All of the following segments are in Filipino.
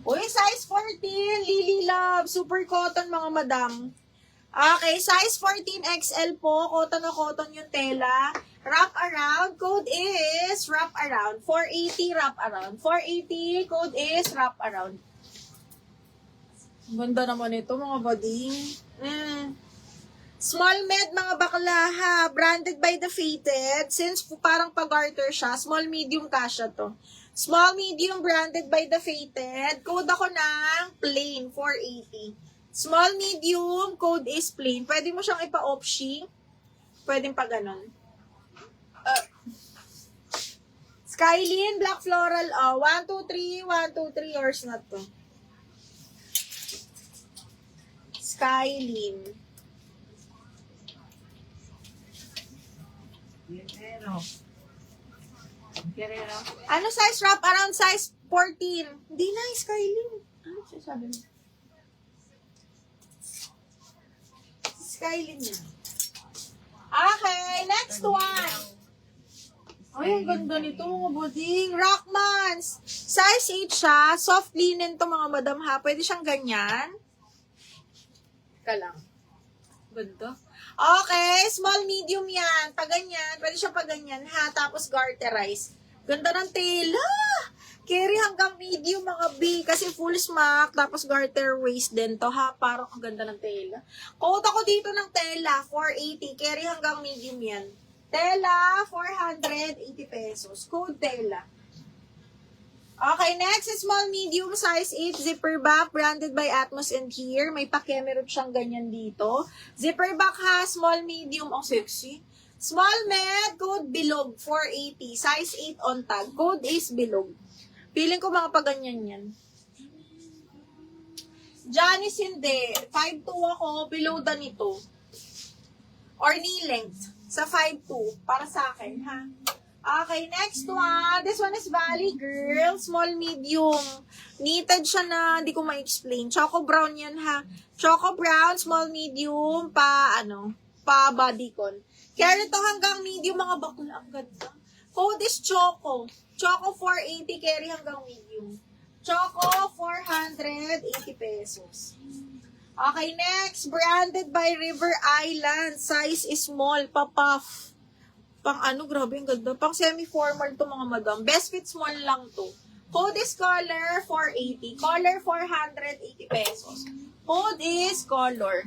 Uy, size 14, Lily Love, super cotton mga madam. Okay, size 14 XL po, cotton na cotton yung tela. Wrap around, code is wrap around. 480 wrap around. 480, code is wrap around. Ganda naman ito mga bading. Small med mga bakla ha, branded by the Fated. Since parang pag-garter siya, small medium kasha to. Small medium branded by the Fated. Code ako ng plain 480. Small medium, code is plain. Pwede mo siyang ipa-opshi. Pwedeng pa ganon. Skylin, black floral. 1, 2, 3, 1, 2, 3. Yours na to. Skylin. Guerrero. Ano size wrap? Around size 14. Hindi na, Skylin. Ano siya sabi mo? Skylin na. Okay, next one. Ay, ang ganda nito mga buding. Rockmans. Size 8 siya. Soft linen to mga madam ha. Pwede siyang ganyan. Ka lang. Ganda. Okay, small medium yan. Pag ganyan, pwede siya pag ganyan ha. Tapos garterize. Ganda ng tela. Carry hanggang medium mga B. Kasi full smock. Tapos garter waist din to ha. Parang ang ganda ng tela. Quote ako dito ng tela. 480. Carry hanggang medium yan. Tela, 480 pesos. Code tela. Okay, next is small medium size 8 zipper back branded by Atmos and Here. May pa-kemerot siyang ganyan dito. Zipper back ha, small medium. Ang sexy. Small med, code bilog, 480. Size 8 on tag. Code is bilog. Feeling ko mga paganyan yan. Janice hindi. 5'2 ako, below the nito. Or knee length. Sa 5'2. Para sa akin, ha? Okay, next one. This one is Valley Girl. Small, medium. Knitted siya na, hindi ko ma-explain. Choco brown yan, ha? Choco brown, small, medium, pa bodycon. Carry to hanggang medium, mga bakula. Ang ganda. Code is Choco. Choco 480, carry hanggang medium. Choco 480 pesos. Okay, next. Branded by River Island. Size is small. Pa-puff. Pang grabe ang ganda. Pang semi-formal to mga madam. Best fit small lang to. Code is color 480. Color 480 pesos. Code is color.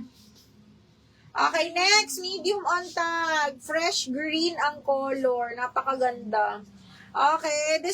Okay, next. Medium on tag. Fresh green ang color. Napakaganda. Okay, this